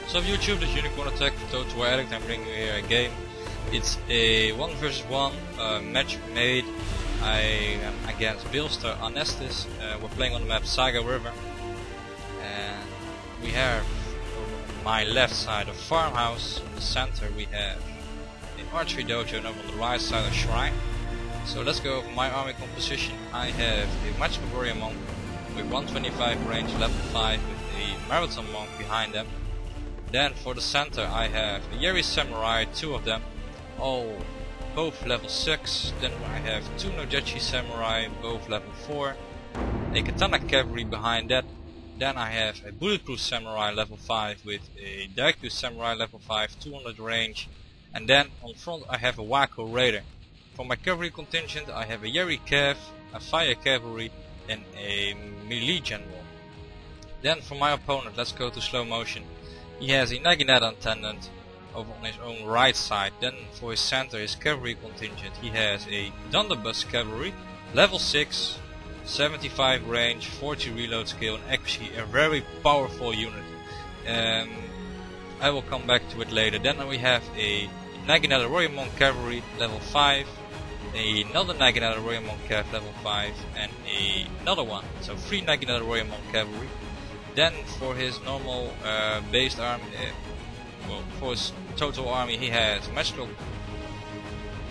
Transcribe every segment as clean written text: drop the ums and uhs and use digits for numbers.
So YouTube, this Unicornattack and TotalWar Addicts, I'm bringing you here a game. It's a 1 vs 1 match made. I am against Builster Anestis. We're playing on the map Saiga River. And we have on my left side a farmhouse. In the center we have an archery dojo, and over on the right side a shrine. So let's go over my army composition. I have a magical warrior monk with 125 range, level 5, with a marathon monk behind them. Then for the center I have a Yeri samurai, 2 of them, both level 6. Then I have 2 Nojechi samurai, both level 4. A katana cavalry behind that. Then I have a bulletproof samurai level 5 with a Daikyu samurai level 5, 200 range. And then on front I have a Wako raider. For my cavalry contingent I have a Yeri cav, a fire cavalry and a melee general. Then for my opponent, let's go to slow motion. He has a Naginata attendant over on his own right side. Then for his center, his cavalry contingent, he has a Dunderbuss cavalry, level 6, 75 range, 40 reload skill, and actually a very powerful unit. I will come back to it later. Then we have a Naginata Warrior Monk cavalry, level 5, another Naginata Warrior Monk cav, level 5, and another one. So 3 Naginata Warrior Monk cavalry. Then for his normal based army, for his total army, he has Magical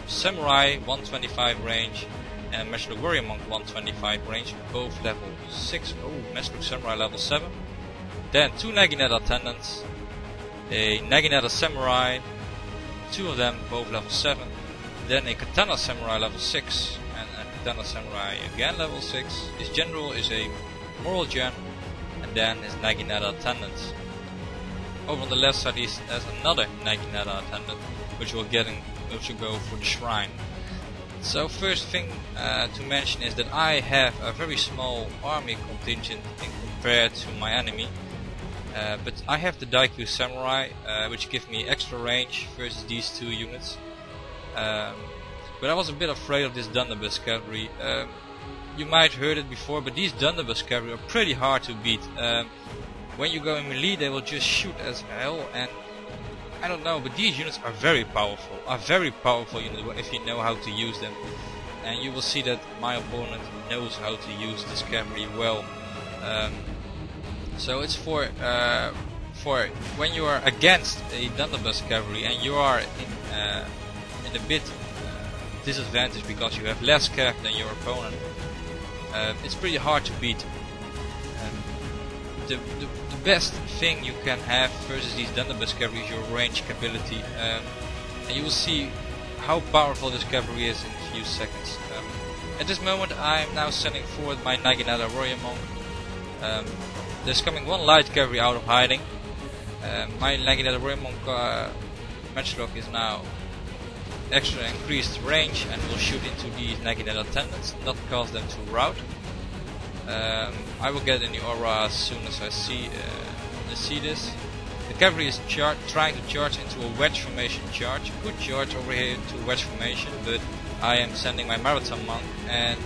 Samurai 125 range and Magical Warrior Monk 125 range, both level 6. Oh, Magical Samurai level 7. Then 2 Naginata attendants, a Naginata Samurai, 2 of them, both level 7. Then a Katana Samurai level 6 and a Katana Samurai again level 6. His general is a Moral Gen. And then his Naginata attendants. Over on the left side there's another Naginata attendant, which will go for the shrine. So first thing to mention is that I have a very small army contingent compared to my enemy. But I have the Daikyu Samurai, which give me extra range versus these 2 units. But I was a bit afraid of this Dunderbuss cavalry. You might heard it before, but these Dunderbuss cavalry are pretty hard to beat. When you go in melee, they will just shoot as hell, and I don't know, but these units are very powerful. Units if you know how to use them. And you will see that my opponent knows how to use this cavalry well. So it's for when you are against a Dunderbuss cavalry and you are in a bit disadvantage because you have less cav than your opponent. It's pretty hard to beat. The best thing you can have versus these Dunderbuss cavalry is your range ability, and you will see how powerful this cavalry is in a few seconds. At this moment I am now sending forward my Naginata Warrior Monk. There's coming 1 light cavalry out of hiding. My Naginata Warrior Monk matchlock is now extra increased range and will shoot into these Naginata attendants, not cause them to rout. I will get in the aura as soon as I see this. The cavalry is trying to charge into a wedge formation charge. Good charge over here to wedge formation, but I am sending my marathon monk and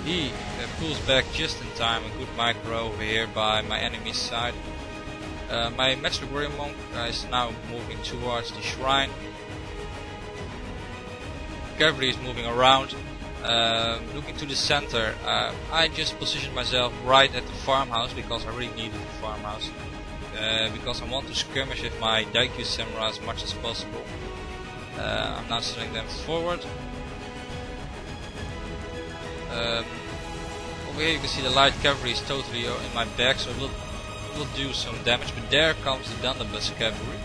he pulls back just in time. A good micro over here by my enemy's side. My magical warrior monk is now moving towards the shrine. Cavalry is moving around, looking to the center. I just positioned myself right at the farmhouse because I really needed the farmhouse, because I want to skirmish with my Daikyu samurai as much as possible. I'm now sending them forward. Over here you can see the light cavalry is totally in my back, so it will do some damage, but there comes the Dunderbuss cavalry.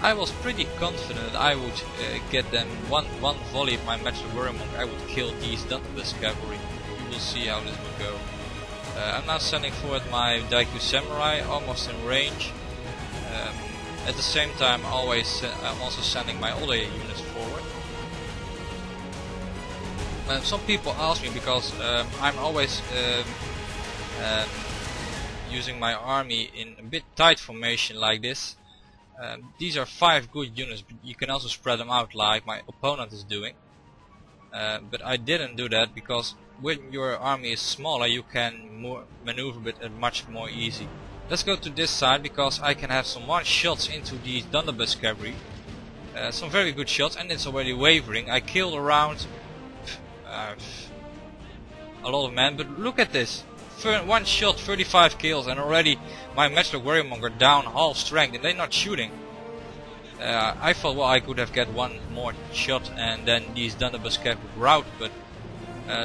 I was pretty confident I would get them one volley of my magical warrior monk. I would kill these Dunderbuss cavalry. You will see how this will go. I'm now sending forward my Daikyu samurai, almost in range. At the same time, I'm also sending my other units forward. Some people ask me because I'm always using my army in a bit tight formation like this. These are 5 good units, but you can also spread them out like my opponent is doing. But I didn't do that because when your army is smaller you can maneuver it much more easy. Let's go to this side because I can have some one shots into the Dunderbuss cavalry. Some very good shots, and it's already wavering. I killed around a lot of men, but look at this. One shot, 35 kills, and already my matchlock warriomonger down half strength, and they're not shooting. I thought, well, I could have get one more shot and then these Dunderbuss cavalry would rout, but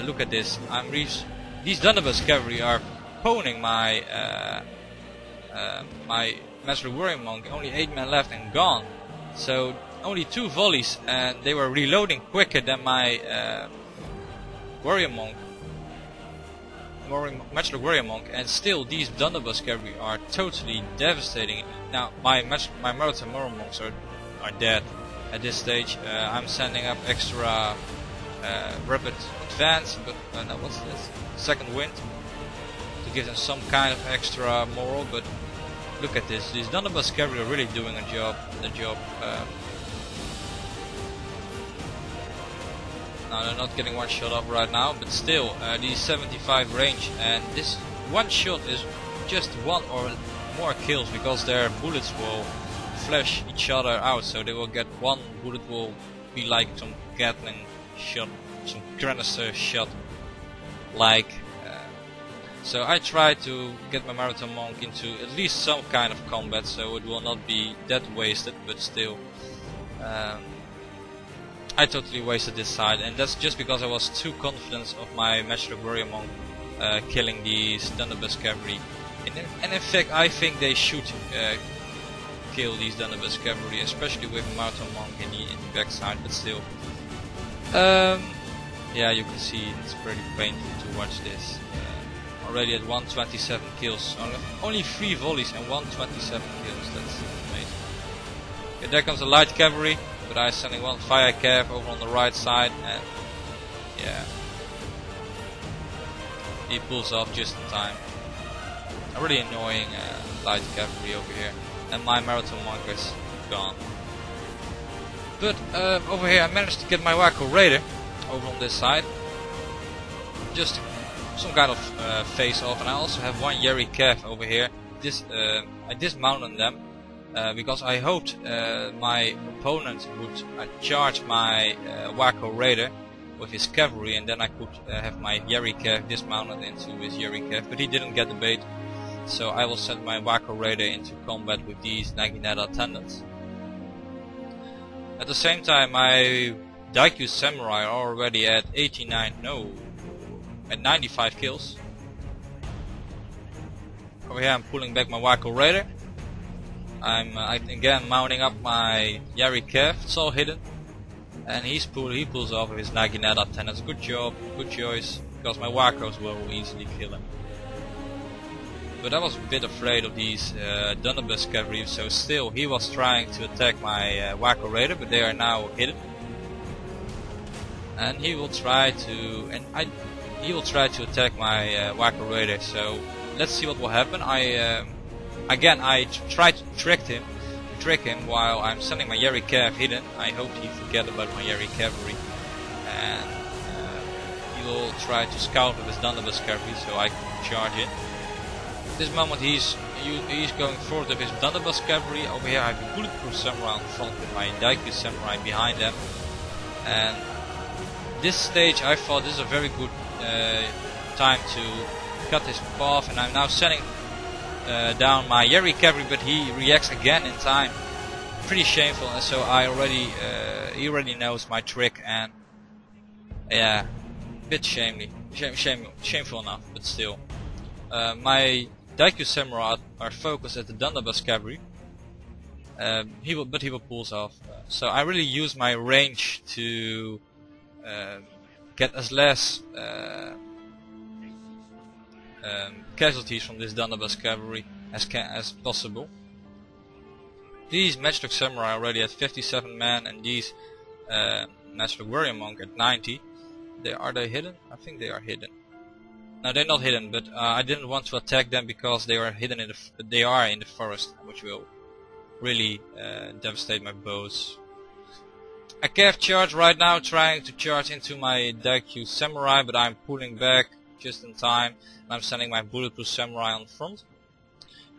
look at this. These Dunderbuss cavalry are poning my my matchlock warriomonger. Only 8 men left and gone. So only 2 volleys, and they were reloading quicker than my warriomonk. Matchlock warriomonk, and still these Dunderbuss cavalry are totally devastating. Now my marathon warriomonks are dead at this stage. I'm sending up extra rapid advance, but no, what's this? Second wind, to give them some kind of extra moral. But look at this. These Dunderbuss cavalry are really doing a job. Now they're not getting one shot off right now, but still these 75 range, and this one shot is just one or more kills because their bullets will flash each other out, so they will get one bullet will be like some Gatling shot, some canister shot, like so I try to get my marathon monk into at least some kind of combat, so it will not be that wasted, but still I totally wasted this side, and that's just because I was too confident of my matchlock warriomonk killing these Dunderbuss cavalry. And in fact, I think they should kill these Dunderbuss cavalry, especially with marathon monk in the backside. But still, yeah, you can see it's pretty painful to watch this. Already at 127 kills, only 3 volleys and 127 kills. That's amazing. Okay, there comes the light cavalry. But I'm sending one fire cav over on the right side, and yeah, he pulls off just in time. A really annoying light cavalry over here, and my marathon monk is gone. But over here I managed to get my Waco Raider over on this side, just some kind of face off, and I also have one Yeri cav over here. I dismounted them. Because I hoped my opponent would charge my Waco Raider with his cavalry, and then I could have my Yeri cav dismounted into his Yeri cav, but he didn't get the bait, so I will send my Waco Raider into combat with these Naginata attendants. At the same time, my Daikyu Samurai are already at 95 kills. Over here I'm pulling back my Waco Raider. I'm again mounting up my Yari Cav. It's all hidden, and he pulls off with his Naginata attendants. Good job, good choice, because my Wakos will easily kill him. But I was a bit afraid of these Dunderbuss cavalry, so still he was trying to attack my Waco Raider, but they are now hidden. And he will try to attack my Waco Raider. So let's see what will happen. I tried to trick him while I'm sending my Yeri Cav hidden. I hoped he forget about my Yeri cavalry, and he will try to scout with his Dunderbuss cavalry so I can charge in. At this moment he's going forward with his Dunderbuss cavalry. Over here I have a bulletproof samurai in front with my Daikyu samurai behind them. And this stage I thought this is a very good time to cut his path, and I'm now sending down my Yeri cavalry, but he reacts again in time. Pretty shameful, and so he already knows my trick, and yeah, a bit shameful enough, but still. My Daikyu samurai are focused at the Dunderbuss cavalry. But he will pull off. So I really use my range to get as less casualties from this Dunderbuss cavalry as possible. These matchlock samurai are already at 57 men, and these matchlock warriomonk at 90. Are they hidden? I think they are hidden. No, they're not hidden, but I didn't want to attack them because they are hidden in the forest, which will really devastate my bows. I cav charge right now, trying to charge into my Daikyu samurai, but I'm pulling back just in time. I'm sending my bulletproof samurai on front.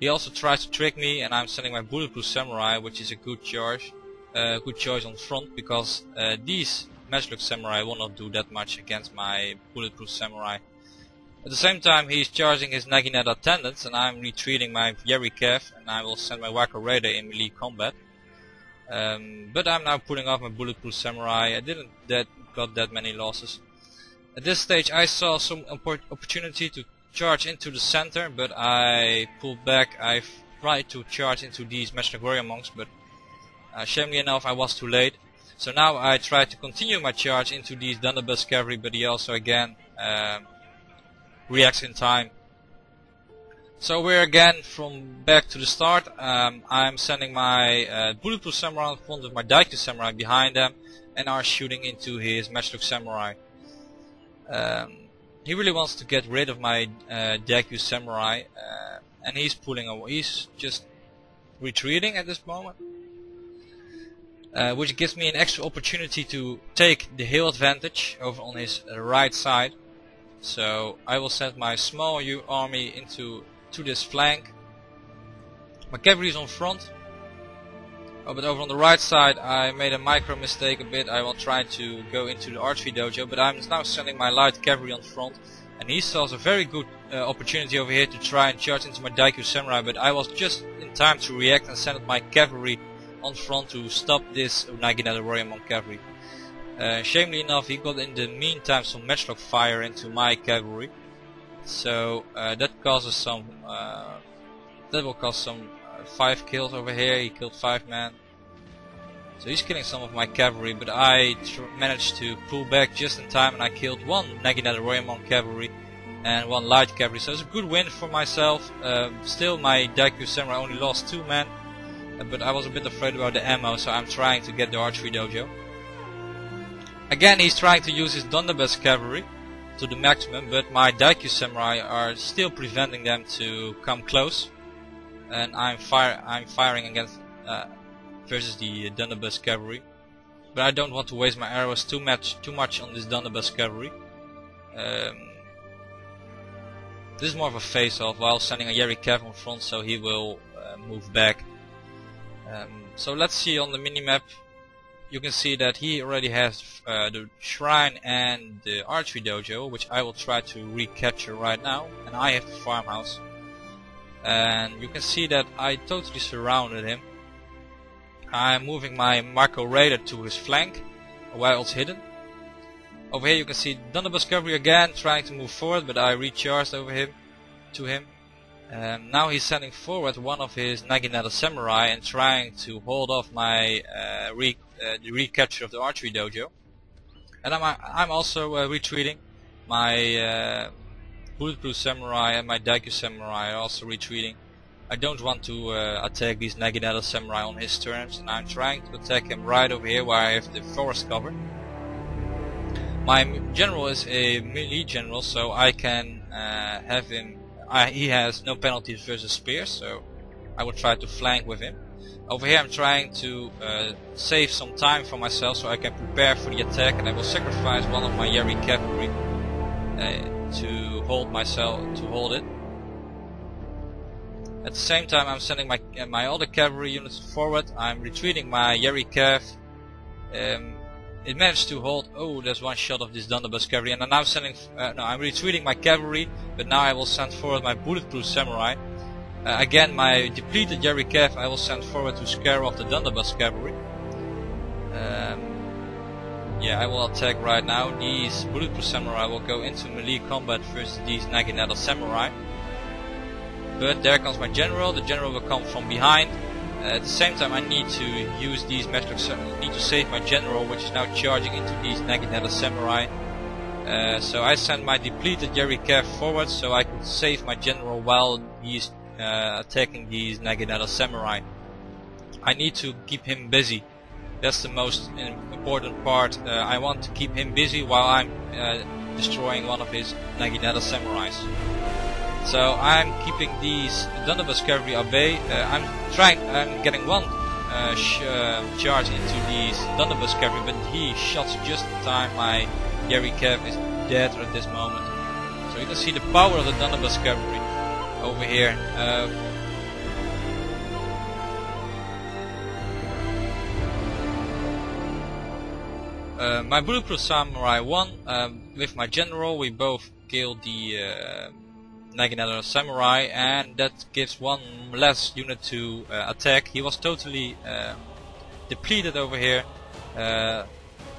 He also tries to trick me, and I'm sending my bulletproof samurai, which is a good choice on front, because these matchlock samurai will not do that much against my bulletproof samurai. At the same time, he's charging his Naginata attendants, and I'm retreating my Yeri Kev, and I will send my Wako Raider in melee combat. But I'm now pulling off my bulletproof samurai. I didn't got that many losses. At this stage I saw some opportunity to charge into the center, but I pulled back. I tried to charge into these matchlock warrior monks, but shamefully enough I was too late. So now I try to continue my charge into these Dunderbuss cavalry, but he also again reacts in time. So we're again from back to the start. I'm sending my bulletproof samurai in front of my Daikyu samurai behind them, and are shooting into his matchlock samurai. He really wants to get rid of my Daikyu samurai, and he's pulling away. He's just retreating at this moment, which gives me an extra opportunity to take the hill advantage over on his right side. So I will send my small army to this flank. My cavalry is on front. But over on the right side I made a micro mistake a bit. I will try to go into the archery dojo, but I'm now sending my light cavalry on front, and he saw a very good opportunity over here to try and charge into my Daikyu samurai, but I was just in time to react and send my cavalry on front to stop this Naginata warrior monk cavalry. Shamefully enough, he got in the meantime some matchlock fire into my cavalry, so that causes some that will cause some 5 kills over here. He killed 5 men, so he's killing some of my cavalry, but I managed to pull back just in time, and I killed 1 Naginata warrior monk cavalry and 1 light cavalry, so it's a good win for myself. Still my Daikyu samurai only lost 2 men, but I was a bit afraid about the ammo, so I'm trying to get the archery dojo. Again, he's trying to use his Dunderbuss cavalry to the maximum, but my Daikyu samurai are still preventing them to come close, and I'm firing against versus the Dunderbuss cavalry. But I don't want to waste my arrows too much on this Dunderbuss cavalry. This is more of a face-off, while sending a Yeri Kev on front, so he will move back. So let's see on the minimap. You can see that he already has the shrine and the archery dojo, which I will try to recapture right now, and I have the farmhouse. And you can see that I totally surrounded him. I'm moving my Wako Raider to his flank while it's hidden. Over here you can see Dunderbuss cavalry again trying to move forward, but I recharged over him to him. Now he's sending forward 1 of his Naginata samurai and trying to hold off my the recapture of the archery dojo. And I'm also retreating. My bulletproof samurai and my Daikyu samurai are also retreating. I don't want to attack these Naginata samurai on his terms, and I'm trying to attack him right over here where I have the forest cover. My general is a melee general, so I can have him. He has no penalties versus spears, so I will try to flank with him. Over here I'm trying to save some time for myself so I can prepare for the attack, and I will sacrifice 1 of my Yeri cavalry to hold it. At the same time I'm sending my other cavalry units forward. I'm retreating my Yeri Kev. It managed to hold. Oh, there's 1 shot of this Dunderbuss cavalry, and I'm now sending. I'm retreating my cavalry, but now I will send forward my bulletproof samurai. Again, my depleted Yeri Kev I will send forward to scare off the Dunderbuss cavalry. Yeah, I will attack right now. These bulletproof samurai will go into melee combat versus these Naginata samurai. But there comes my general. The general will come from behind. At the same time I need to use these matchlocks. I need to save my general, which is now charging into these Naginata samurai. So I send my depleted Yeri Kev forward so I can save my general while he's attacking these Naginata samurai. I need to keep him busy. That's the most important part. I want to keep him busy while I'm destroying 1 of his Naginata samurais. So I'm keeping these Dunderbuss cavalry at bay. I'm getting 1 charge into these Dunderbuss cavalry, but he shots just in time. My Yeri Kev is dead at this moment. So you can see the power of the Dunderbuss cavalry over here. my bulletproof samurai won. With my general we both killed the Naginata samurai, and that gives one less unit to attack. He was totally depleted over here,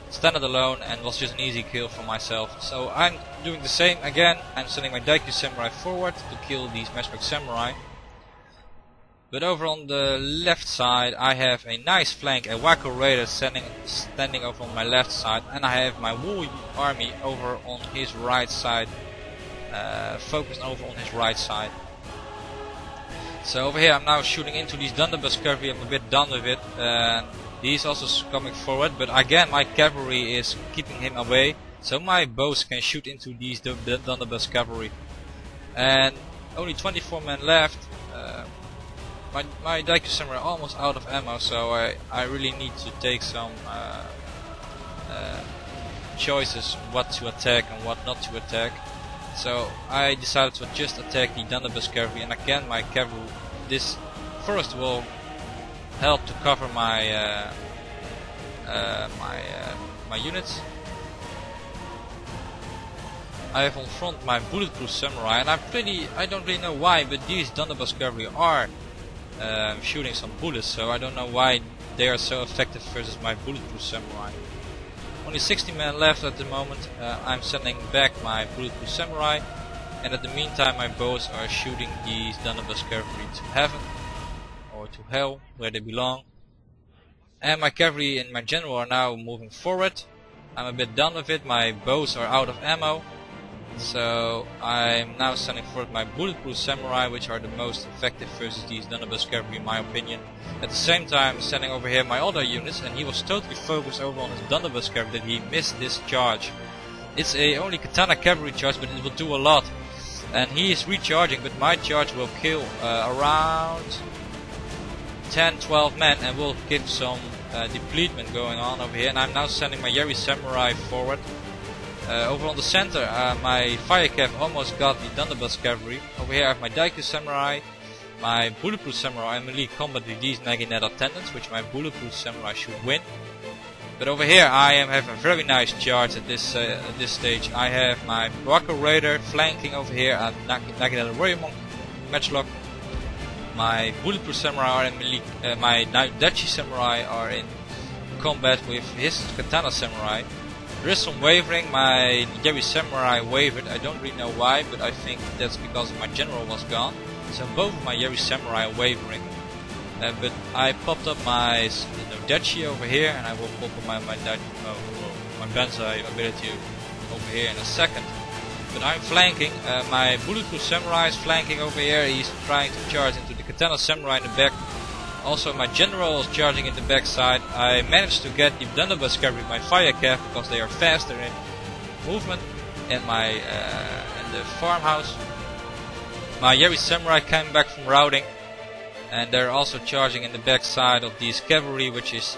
standing alone, and was just an easy kill for myself. So I'm doing the same again. I'm sending my Daikyu samurai forward to kill these matchback samurai. But over on the left side I have a nice flank, a Wako Raider standing over on my left side, and I have my Wool army over on his right side, focused over on his right side. So over here I'm now shooting into these Dunderbuss cavalry. I'm a bit done with it. He's also coming forward, but again my cavalry is keeping him away, so my bows can shoot into these Dunderbuss cavalry. And only 24 men left. My Daikyu samurai are almost out of ammo, so I really need to take some choices what to attack and what not to attack. So I decided to just attack the Dunderbuss cavalry, and again my cavalry, this forest will help to cover my my units. I have on front my bulletproof samurai, and I don't really know why, but these Dunderbuss cavalry are shooting some bullets, so I don't know why they are so effective versus my bulletproof samurai. Only 60 men left at the moment. I'm sending back my bulletproof samurai, and at the meantime my bows are shooting these Dunderbuss cavalry to heaven, or to hell, where they belong. And my cavalry and my general are now moving forward. I'm a bit done with it, my bows are out of ammo. So I'm now sending forward my bulletproof samurai, which are the most effective versus these Dunderbuss cavalry in my opinion. At the same time sending over here my other units, and he was totally focused over on his Dunderbuss cavalry that he missed this charge. It's a only katana cavalry charge, but it will do a lot. And he is recharging, but my charge will kill around 10-12 men and will give some depletement going on over here. And I'm now sending my Yeri samurai forward. Over on the center, my fire cav almost got the Dunderbuss cavalry. Over here I have my Daikyu samurai, my bulletproof samurai, and melee combat with these Naginata attendants, which my bulletproof samurai should win. But over here I am having a very nice charge at this stage. I have my Wako Raider flanking over here at Naginata warrior monk matchlock. My bulletproof samurai are in melee, my Dachi samurai are in combat with his katana samurai. There is some wavering, my Yeri samurai wavered, I don't really know why, but I think that's because my general was gone. So both of my Yeri samurai are wavering. But I popped up my Dachi over here, and I will pop up my Banzai ability over here in a second. But I'm flanking, my bulletproof samurai is flanking over here, he's trying to charge into the katana samurai in the back. Also my general is charging in the backside. I managed to get the Dunderbuss cavalry with my fire cav because they are faster in movement. And my in the farmhouse, my Yeri samurai came back from routing, and they're also charging in the backside of these cavalry, which is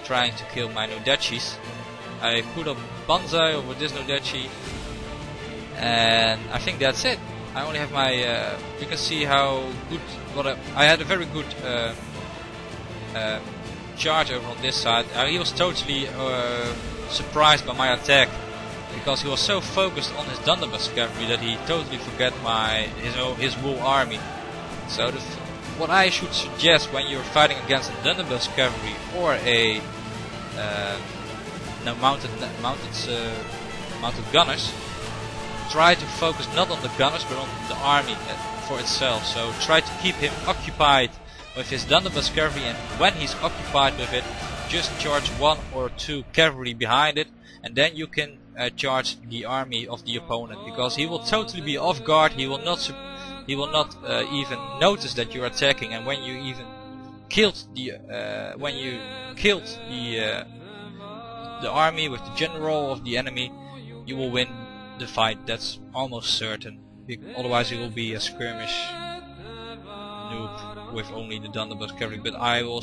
trying to kill my Nodachis. I put up Banzai over this Nodachi, and I think that's it. I only have my, you can see how good, I had a very good charge over on this side. He was totally surprised by my attack, because he was so focused on his Dunderbuss cavalry that he totally forgot his Wool army. So what I should suggest when you're fighting against a Dunderbuss cavalry or a mounted gunners, try to focus not on the gunners but on the army for itself. So try to keep him occupied with his Dunderbuss cavalry, and when he's occupied with it, just charge 1 or 2 cavalry behind it, and then you can charge the army of the opponent, because he will totally be off guard. He will not even notice that you're attacking, and when you even killed the army with the general of the enemy, you will win the fight. That's almost certain. Otherwise, it will be a skirmish noob with only the Dunderbuss cavalry. But I will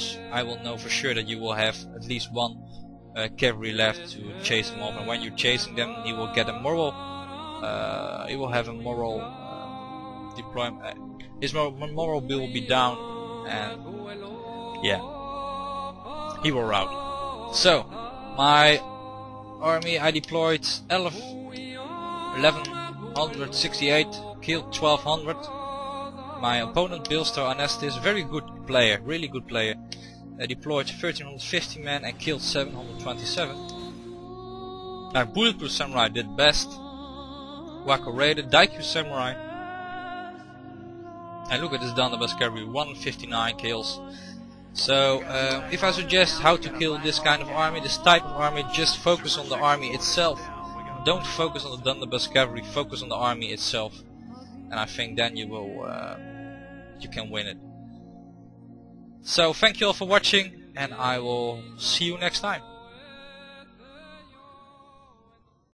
know for sure that you will have at least 1 cavalry left to chase him off, and when you're chasing them, he will get a moral. He will have a moral deployment. His moral bill will be down, and yeah, he will rout. So My army, I deployed 1168, killed 1200. My opponent, Bilster Anestis, very good player, really good player, deployed 1350 men and killed 727. My Bulletproof Samurai did best. Wacko raided, Daikyu Samurai. And look at this Dunderbuss cavalry, 159 kills. So, if I suggest how to kill this kind of army, this type of army, just focus on the army itself. Don't focus on the Dunderbuss cavalry, focus on the army itself. And I think then you will, you can win it. So, thank you all for watching, and I will see you next time.